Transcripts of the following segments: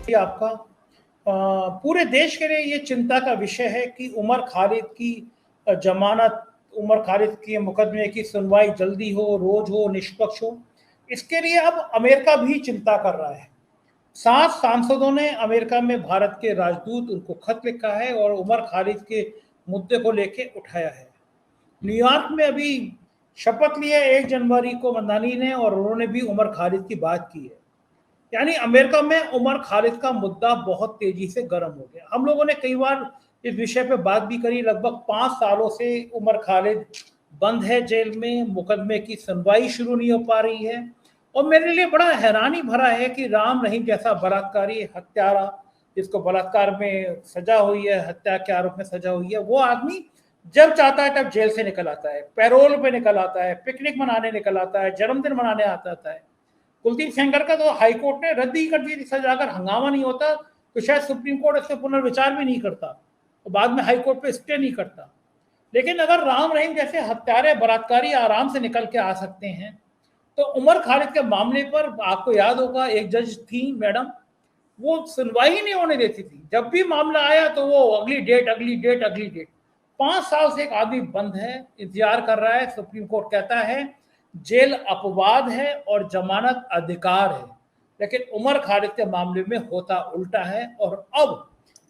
आपका पूरे देश के लिए ये चिंता का विषय है कि उमर खालिद की जमानत, उमर खालिद के मुकदमे की सुनवाई जल्दी हो, रोज हो, निष्पक्ष हो। इसके लिए अब अमेरिका भी चिंता कर रहा है। 7 सांसदों ने अमेरिका में भारत के राजदूत उनको खत लिखा है और उमर खालिद के मुद्दे को लेके उठाया है। न्यूयॉर्क में अभी शपथ ली है 1 जनवरी को मंदानी ने, और उन्होंने भी उमर खालिद की बात की है। यानी अमेरिका में उमर खालिद का मुद्दा बहुत तेजी से गर्म हो गया। हम लोगों ने कई बार इस विषय पे बात भी करी। लगभग 5 सालों से उमर खालिद बंद है जेल में, मुकदमे की सुनवाई शुरू नहीं हो पा रही है। और मेरे लिए बड़ा हैरानी भरा है कि राम रहीम जैसा बलात्कारी हत्यारा, जिसको बलात्कार में सजा हुई है, हत्या के आरोप में सजा हुई है, वो आदमी जब चाहता है तब जेल से निकल आता है, पैरोल पे निकल आता है, पिकनिक मनाने निकल आता है, जन्मदिन मनाने आता है। कुलदीप सेंगर का तो हाईकोर्ट ने रद्द ही कर दी थी सजा। अगर हंगामा नहीं होता तो शायद सुप्रीम कोर्ट इससे पुनर्विचार भी नहीं करता और बाद में हाईकोर्ट पे स्टे नहीं करता। लेकिन अगर राम रहीम जैसे हत्यारे बलात्कारी आराम से निकल के आ सकते हैं, तो उमर खालिद के मामले पर आपको याद होगा एक जज थी मैडम, वो सुनवाई ही नहीं होने देती थी। जब भी मामला आया तो वो अगली डेट, अगली डेट, अगली डेट। 5 साल से एक आदमी बंद है, इंतजार कर रहा है। सुप्रीम कोर्ट कहता है जेल अपवाद है और जमानत अधिकार है, लेकिन उमर खालिद के मामले में होता उल्टा है। और अब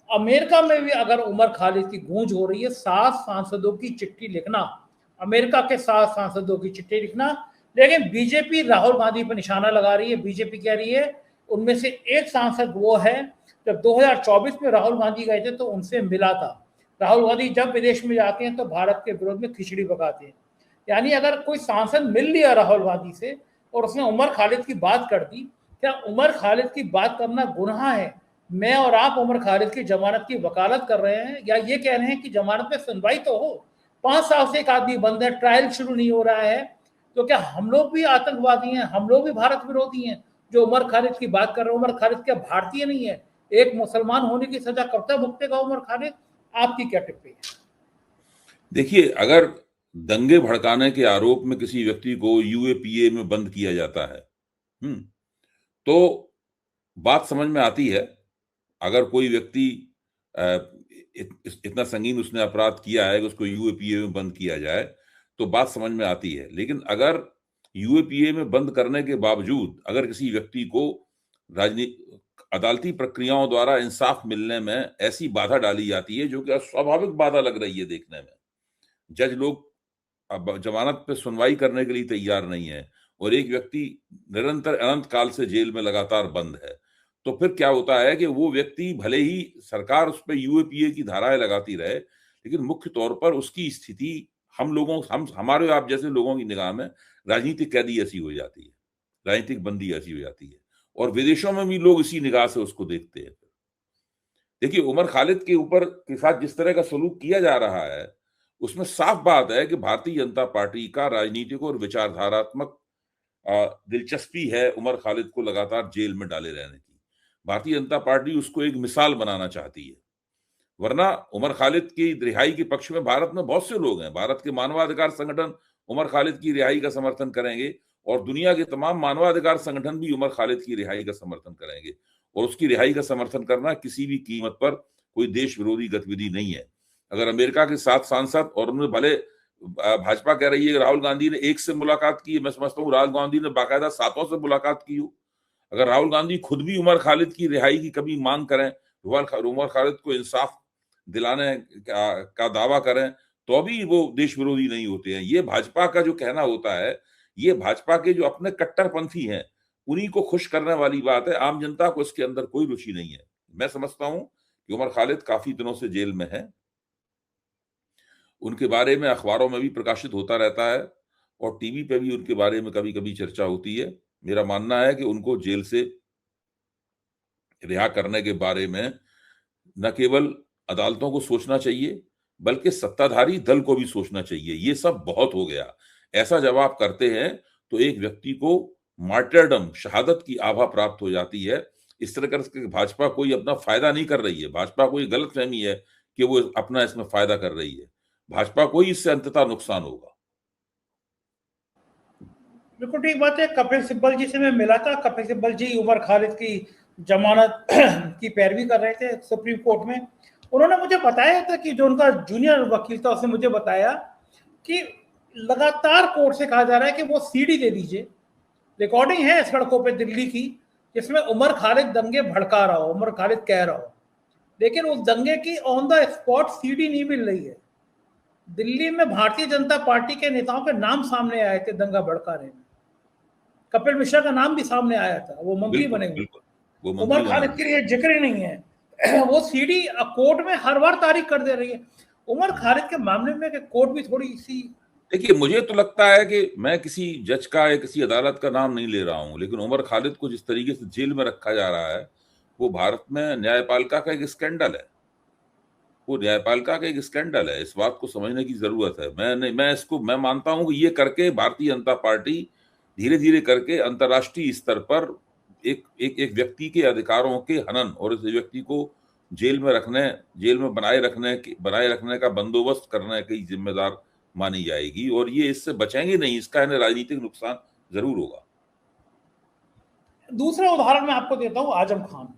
अमेरिका में भी अगर उमर खालिद की गूंज हो रही है, 7 सांसदों की चिट्ठी लिखना, अमेरिका के 7 सांसदों की चिट्ठी लिखना, लेकिन बीजेपी राहुल गांधी पर निशाना लगा रही है। बीजेपी कह रही है उनमें से एक सांसद वो है, जब 2024 में राहुल गांधी गए थे तो उनसे मिला था। राहुल गांधी जब विदेश में जाते हैं तो भारत के विरोध में खिचड़ी पकाते हैं। यानी अगर कोई सांसद मिल लिया राहुल गांधी से और उसने उमर खालिद की बात कर दी, क्या उमर खालिद की बात करना गुनाह है? मैं और आप उमर खालिद की जमानत की वकालत कर रहे हैं या ये कह रहे हैं कि जमानत में सुनवाई तो हो? 5 साल से एक आदमी बंद है, ट्रायल शुरू नहीं हो रहा है, तो क्या हम लोग भी आतंकवादी हैं? हम लोग भी भारत विरोधी हैं जो उमर खालिद की बात कर रहे हैं? उमर खालिद क्या भारतीय नहीं है? एक मुसलमान होने की सजा कब तक भुगतेगा उमर खालिद? आपकी क्या टिप्पणी है? देखिए, अगर दंगे भड़काने के आरोप में किसी व्यक्ति को यूएपीए में बंद किया जाता है, तो बात समझ में आती है। अगर कोई व्यक्ति इतना संगीन उसने अपराध किया है कि उसको यूएपीए में बंद किया जाए, तो बात समझ में आती है। लेकिन अगर यूएपीए में बंद करने के बावजूद अगर किसी व्यक्ति को अदालती प्रक्रियाओं द्वारा इंसाफ मिलने में ऐसी बाधा डाली जाती है जो कि अस्वाभाविक बाधा लग रही है देखने में, जज लोग अब जमानत पे सुनवाई करने के लिए तैयार नहीं है और एक व्यक्ति निरंतर अनंत काल से जेल में लगातार बंद है, तो फिर क्या होता है कि वो व्यक्ति भले ही सरकार उस पर यूएपीए की धाराएं लगाती रहे, लेकिन मुख्य तौर पर उसकी स्थिति हमारे आप जैसे लोगों की निगाह में राजनीतिक कैदी ऐसी हो जाती है, राजनीतिक बंदी ऐसी हो जाती है, और विदेशों में भी लोग इसी निगाह से उसको देखते हैं। देखिए, उमर खालिद के ऊपर के साथ जिस तरह का सलूक किया जा रहा है, उसमें साफ बात है कि भारतीय जनता पार्टी का राजनीतिक और विचारधारात्मक दिलचस्पी है उमर खालिद को लगातार जेल में डाले रहने की। भारतीय जनता पार्टी उसको एक मिसाल बनाना चाहती है, वरना उमर खालिद की रिहाई के पक्ष में भारत में बहुत से लोग हैं। भारत के मानवाधिकार संगठन उमर खालिद की रिहाई का समर्थन करेंगे और दुनिया के तमाम मानवाधिकार संगठन भी उमर खालिद की रिहाई का समर्थन करेंगे, और उसकी रिहाई का समर्थन करना किसी भी कीमत पर कोई देश विरोधी गतिविधि नहीं है। अगर अमेरिका के 7 सांसद, और उन्होंने भले भाजपा कह रही है राहुल गांधी ने 1 से मुलाकात की, मैं समझता हूँ राहुल गांधी ने बाकायदा 7 से मुलाकात की हो। अगर राहुल गांधी खुद भी उमर खालिद की रिहाई की कभी मांग करें, उमर खालिद को इंसाफ दिलाने का दावा करें, तो भी वो देश विरोधी नहीं होते हैं। ये भाजपा का जो कहना होता है, ये भाजपा के जो अपने कट्टरपंथी हैं उन्हीं को खुश करने वाली बात है। आम जनता को इसके अंदर कोई रुचि नहीं है। मैं समझता हूं कि उमर खालिद काफी दिनों से जेल में है, उनके बारे में अखबारों में भी प्रकाशित होता रहता है और टीवी पे भी उनके बारे में कभी कभी चर्चा होती है। मेरा मानना है कि उनको जेल से रिहा करने के बारे में न केवल अदालतों को सोचना चाहिए, बल्कि सत्ताधारी दल को भी सोचना चाहिए। ये सब बहुत हो गया। ऐसा जब आप करते हैं तो एक व्यक्ति को मार्टरडम, शहादत की आभा प्राप्त हो जाती है। इस तरह करके भाजपा कोई अपना फायदा नहीं कर रही है। भाजपा को ये गलतफहमी है कि वो अपना इसमें फायदा कर रही है। भाजपा को ही इससे अंततः नुकसान होगा। बिल्कुल ठीक बात है। कपिल सिब्बल जी से मैं मिला था। कपिल सिब्बल जी उमर खालिद की जमानत की पैरवी कर रहे थे सुप्रीम कोर्ट में। उन्होंने मुझे बताया था कि जो उनका जूनियर वकील था उसने मुझे बताया कि लगातार कोर्ट से कहा जा रहा है कि वो सीडी दे दीजिए। रिकॉर्डिंग है सड़कों पे दिल्ली की जिसमें उमर खालिद दंगे भड़का रहा हो, उमर खालिद कह रहा हो, लेकिन उस दंगे की ऑन द स्पॉट सीडी नहीं मिल रही है। दिल्ली में भारतीय जनता पार्टी के नेताओं के नाम सामने आए थे दंगा भड़काने में, कपिल मिश्रा का नाम भी सामने आया था, वो मंत्री बिल्कुल बने हुए। बिल्कुल, वो उमर मंत्री बने खालिद हुए। के लिए जिक्र ही नहीं है। वो सीडी कोर्ट में हर बार तारीख कर दे रही है। उमर खालिद के मामले में कोर्ट भी थोड़ी सी, देखिए, मुझे तो लगता है कि मैं किसी जज का या किसी अदालत का नाम नहीं ले रहा हूं, लेकिन उमर खालिद को जिस तरीके से जेल में रखा जा रहा है, वो भारत में न्यायपालिका का एक स्कैंडल है। वो न्यायपालिका का एक स्कैंडल है। इस बात को समझने की जरूरत है। मैं मानता हूं कि ये करके भारतीय जनता पार्टी धीरे धीरे करके अंतर्राष्ट्रीय स्तर पर एक एक एक व्यक्ति के अधिकारों के हनन और इस व्यक्ति को जेल में बनाए रखने का बंदोबस्त करने की जिम्मेदार मानी जाएगी, और ये इससे बचेंगे नहीं। इसका इन्हें राजनीतिक नुकसान जरूर होगा। दूसरा उदाहरण मैं आपको देता हूं, आजम खान।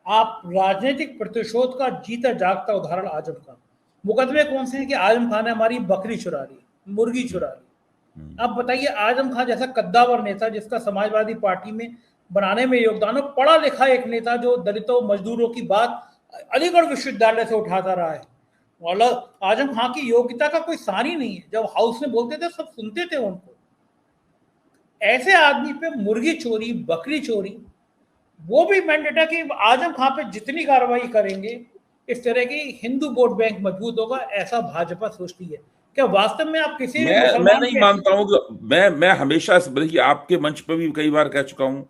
आप राजनीतिक प्रतिशोध का जीता जागता उदाहरण आजम खान। मुकदमे कौन से हैं कि आजम खान ने हमारी बकरी चुरा ली, मुर्गी चुरा ली। अब बताइए, आजम खान जैसा कद्दावर नेता जिसका समाजवादी पार्टी में बनाने में योगदान हो, पढ़ा लिखा एक नेता जो दलितों मजदूरों की बात अलीगढ़ विश्वविद्यालय से उठाता रहा है, मतलब आजम खान की योग्यता का कोई सार ही नहीं है। जब हाउस में बोलते थे सब सुनते थे उनको। ऐसे आदमी पे मुर्गी चोरी, बकरी चोरी, वो भी मैंडेट है कि आजम खान पे जितनी कार्रवाई करेंगे इस तरह की हिंदू वोट बैंक मजबूत होगा, ऐसा भाजपा सोचती है। क्या वास्तव में आप किसी भी मैं मुसलमान नहीं के ऐसी, मानता हूं कि मैं हमेशा बल्कि आपके मंच पर भी कई बार कह चुका हूं,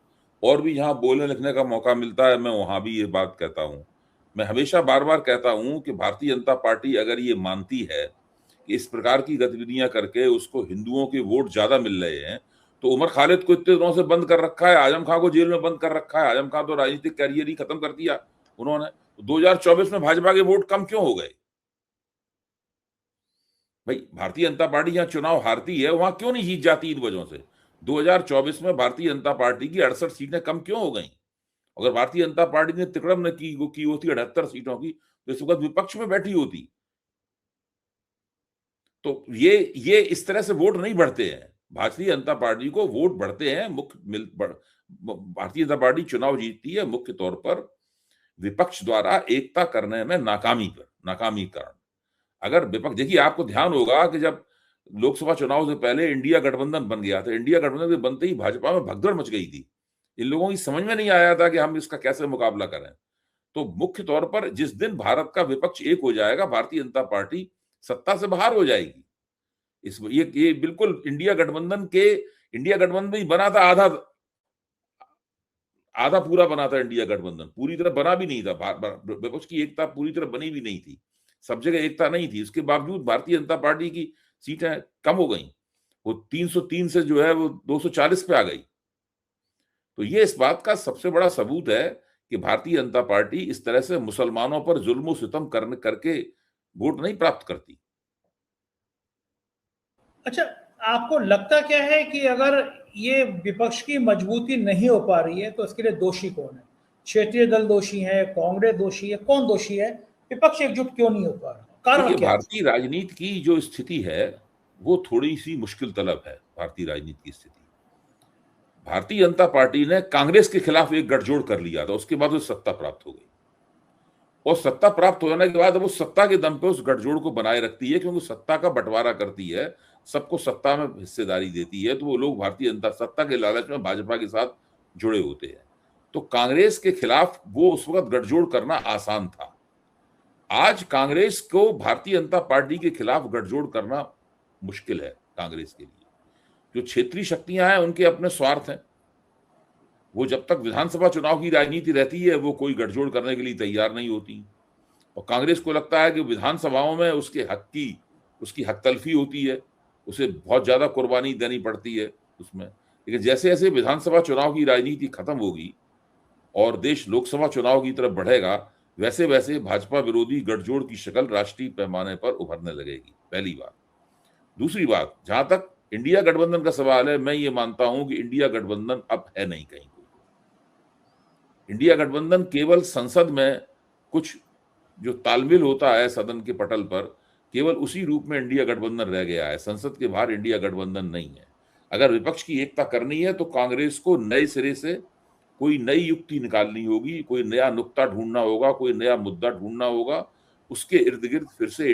और भी जहां बोलने लिखने का मौका मिलता है मैं वहां भी ये बात कहता हूं। मैं हमेशा बार बार कहता हूं कि भारतीय जनता पार्टी अगर ये मानती है कि इस प्रकार की गतिविधियां करके उसको हिंदुओं के वोट ज्यादा मिल रहे हैं, तो उमर खालिद को इतने दिनों से बंद कर रखा है, आजम खान को जेल में बंद कर रखा है। आजम खान तो राजनीतिक कैरियर ही खत्म कर दिया उन्होंने। 2024 में भाजपा के वोट कम क्यों हो गए? भाई, भारतीय जनता पार्टी जहां चुनाव हारती है वहां क्यों नहीं जीत जाती इन वजहों से? 2024 में भारतीय जनता पार्टी की 68 सीटें कम क्यों हो गई? अगर भारतीय जनता पार्टी ने तिकड़म न की होती 78 सीटों की, तो इस वक्त विपक्ष में बैठी होती। तो ये इस तरह से वोट नहीं बढ़ते हैं। भारतीय जनता पार्टी को वोट बढ़ते हैं भारतीय जनता पार्टी चुनाव जीतती है मुख्य तौर पर विपक्ष द्वारा एकता करने में नाकामी कारण। अगर विपक्ष, देखिए आपको ध्यान होगा कि जब लोकसभा चुनाव से पहले इंडिया गठबंधन बन गया था, इंडिया गठबंधन के बनते ही भाजपा में भगदड़ मच गई थी। इन लोगों की समझ में नहीं आया था कि हम इसका कैसे मुकाबला करें। तो मुख्य तौर पर जिस दिन भारत का विपक्ष एक हो जाएगा, भारतीय जनता पार्टी सत्ता से बाहर हो जाएगी। ये बिल्कुल इंडिया गठबंधन भी बना था, आधा पूरा बना था। इंडिया गठबंधन पूरी तरह बना भी नहीं था। विपक्ष की एकता पूरी तरह बनी भी नहीं थी, सब जगह एकता नहीं थी। उसके बावजूद भारतीय जनता पार्टी की सीटें कम हो गई। वो 303 से जो है वो 240 पे आ गई। तो ये इस बात का सबसे बड़ा सबूत है कि भारतीय जनता पार्टी इस तरह से मुसलमानों पर जुल्म सितम करके वोट नहीं प्राप्त करती। अच्छा, आपको लगता क्या है कि अगर ये विपक्ष की मजबूती नहीं हो पा रही है तो इसके लिए दोषी कौन है? क्षेत्रीय दल दोषी है, कांग्रेस दोषी है, कौन दोषी है? विपक्ष एकजुट क्यों नहीं हो पा रहा? कारण देखिए, क्या है? भारतीय राजनीति की जो स्थिति है वो थोड़ी सी मुश्किल तलब है। भारतीय राजनीति की स्थिति, भारतीय जनता पार्टी ने कांग्रेस के खिलाफ एक गठजोड़ कर लिया था, उसके बाद वो सत्ता प्राप्त हो गई, और सत्ता प्राप्त होने के बाद वो सत्ता के दम पे उस गठजोड़ को बनाए रखती है, क्योंकि सत्ता का बंटवारा करती है, सबको सत्ता में हिस्सेदारी देती है। तो वो लोग भारतीय जनता सत्ता के लालच में भाजपा के साथ जुड़े होते हैं। तो कांग्रेस के खिलाफ वो उस वक्त गठजोड़ करना आसान था। आज कांग्रेस को भारतीय जनता पार्टी के खिलाफ गठजोड़ करना मुश्किल है। कांग्रेस के लिए जो क्षेत्रीय शक्तियां हैं उनके अपने स्वार्थ हैं। वो जब तक विधानसभा चुनाव की राजनीति रहती है वो कोई गठजोड़ करने के लिए तैयार नहीं होती, और कांग्रेस को लगता है कि विधानसभाओं में उसकी हक तलफी होती है, उसे बहुत ज्यादा कुर्बानी देनी पड़ती है उसमें। लेकिन जैसे जैसे विधानसभा चुनाव की राजनीति खत्म होगी और देश लोकसभा चुनाव की तरफ बढ़ेगा, वैसे वैसे भाजपा विरोधी गठजोड़ की शक्ल राष्ट्रीय पैमाने पर उभरने लगेगी, पहली बात। दूसरी बात, जहां तक इंडिया गठबंधन का सवाल है, मैं ये मानता हूं कि इंडिया गठबंधन अब है नहीं कहीं। इंडिया गठबंधन केवल संसद में कुछ जो तालमेल होता है सदन के पटल पर, केवल उसी रूप में इंडिया गठबंधन रह गया है। संसद के बाहर इंडिया गठबंधन नहीं है। अगर विपक्ष की एकता करनी है तो कांग्रेस को नए सिरे से कोई नई युक्ति निकालनी होगी, कोई नया नुक्ता ढूंढना होगा, कोई नया मुद्दा ढूंढना होगा, उसके इर्द गिर्द फिर से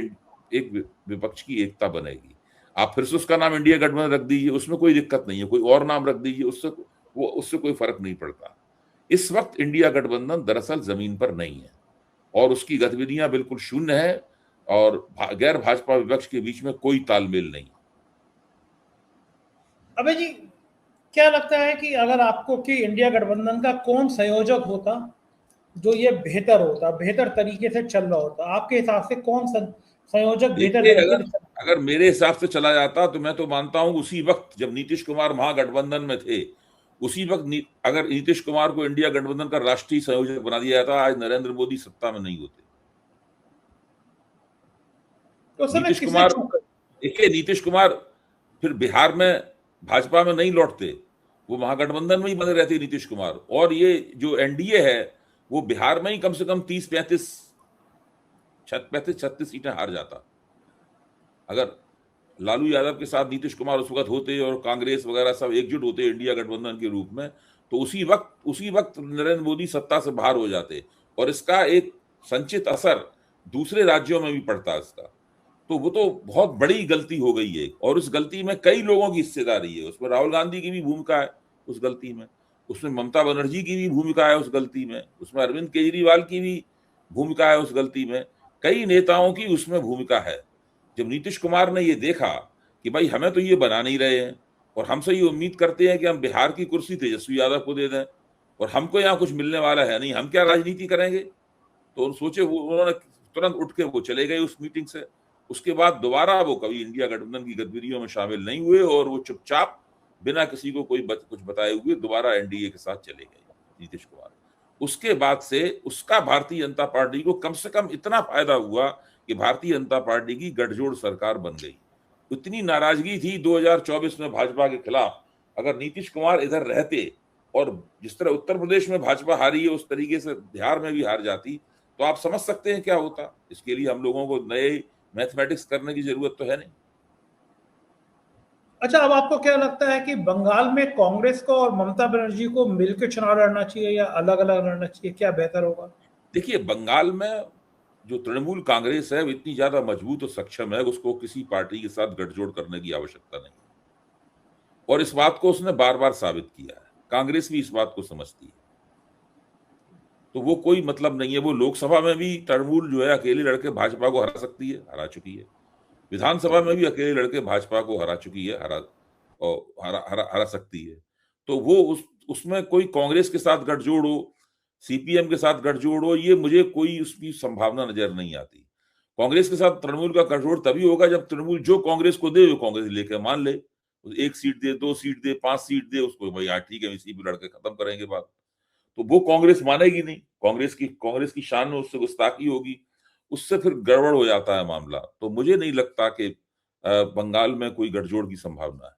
एक विपक्ष की एकता बनेगी। आप फिर से उसका नाम इंडिया गठबंधन रख दीजिए, उसमें कोई दिक्कत नहीं है, कोई और नाम रख दीजिए, उससे कोई फर्क नहीं पड़ता। इस वक्त इंडिया गठबंधन दरअसल जमीन पर नहीं है और उसकी गतिविधियां बिल्कुल शून्य है और गैर भाजपा विपक्ष के बीच में कोई तालमेल नहीं। अबे जी, क्या लगता है कि अगर आपको कि इंडिया गठबंधन का कौन संयोजक होता जो ये बेहतर तरीके से चल रहा होता? आपके हिसाब से कौन संयोजक बेहतर देखिए, तरीके से अगर मेरे हिसाब से चला जाता तो मैं तो मानता हूं उसी वक्त जब नीतीश कुमार महागठबंधन में थे, उसी वक्त अगर नीतीश कुमार को इंडिया गठबंधन का राष्ट्रीय संयोजक बना दिया जाता, आज नरेंद्र मोदी सत्ता में नहीं होते। तो समय नीतीश किसने कुमार, चूक कर? देखिए नीतीश कुमार फिर बिहार में भाजपा में नहीं लौटते, वो महागठबंधन में ही बने रहते नीतीश कुमार। और ये जो एनडीए है वो बिहार में ही कम से कम 30-35 36 सीटें हार जाता। अगर लालू यादव के साथ नीतीश कुमार उस वक्त होते और कांग्रेस वगैरह सब एकजुट होते इंडिया गठबंधन के रूप में, तो उसी वक्त नरेंद्र मोदी सत्ता से बाहर हो जाते और इसका एक संचित असर दूसरे राज्यों में भी पड़ता इसका। तो वो तो बहुत बड़ी गलती हो गई है और उस गलती में कई लोगों की हिस्सेदारी है। उसमें राहुल गांधी की भी भूमिका है उस गलती में, उसमें ममता बनर्जी की भी भूमिका है उस गलती में, उसमें अरविंद केजरीवाल की भी भूमिका है उस गलती में, कई नेताओं की उसमें भूमिका है। जब नीतीश कुमार ने ये देखा कि भाई हमें तो ये बना नहीं रहे हैं और हमसे ये उम्मीद करते हैं कि हम बिहार की कुर्सी तेजस्वी यादव को दे दें और हमको यहाँ कुछ मिलने वाला है नहीं, हम क्या राजनीति करेंगे, तो सोचे उन्होंने तुरंत उठ के वो चले गए उस मीटिंग से। उसके बाद दोबारा वो कभी इंडिया गठबंधन की गतिविधियों में शामिल नहीं हुए और वो चुपचाप बिना किसी को कोई कुछ बताए हुए दोबारा एनडीए के साथ चले गए नीतीश कुमार। उसके बाद से उसका भारतीय जनता पार्टी को कम से कम इतना फायदा हुआ कि भारतीय जनता पार्टी की गठजोड़ सरकार बन गई। इतनी नाराजगी थी 2024 में भाजपा के खिलाफ, अगर नीतीश कुमार इधर रहते और जिस तरह उत्तर प्रदेश में भाजपा हारी है उस तरीके से बिहार में भी हार जाती तो आप समझ सकते हैं क्या होता। इसके लिए हम लोगों को नए मैथमेटिक्स करने की जरूरत तो है नहीं। अच्छा, अब आपको क्या लगता है कि बंगाल में कांग्रेस को और ममता बनर्जी को मिलकर चुनाव लड़ना चाहिए या अलग अलग लड़ना चाहिए? क्या बेहतर होगा? देखिए, बंगाल में जो तृणमूल कांग्रेस है वो इतनी ज्यादा मजबूत और सक्षम है, उसको किसी पार्टी के साथ गठजोड़ करने की आवश्यकता नहीं और इस बात को उसने बार बार साबित किया है। कांग्रेस भी इस बात को समझती है, तो वो कोई मतलब नहीं है। वो लोकसभा में भी तृणमूल जो है अकेले लड़के भाजपा को हरा सकती है, हरा चुकी है। विधानसभा में भी अकेले लड़के भाजपा को हरा चुकी है, हरा सकती है। तो वो उसमें कोई कांग्रेस के साथ गठजोड़ हो, सीपीएम के साथ गठजोड़ हो, ये मुझे कोई उसकी संभावना नजर नहीं आती। कांग्रेस के साथ तृणमूल का गठजोड़ तभी होगा जब तृणमूल जो कांग्रेस को दे वो कांग्रेस लेकर मान ले, 1 सीट दे, 2 सीट दे, 5 सीट दे, उसको भाई हाँ ठीक है इसी पे लड़के खत्म करेंगे बात। तो वो कांग्रेस मानेगी नहीं, कांग्रेस की शान में उससे गुस्ताखी होगी, उससे फिर गड़बड़ हो जाता है मामला। तो मुझे नहीं लगता कि बंगाल में कोई गठजोड़ की संभावना है।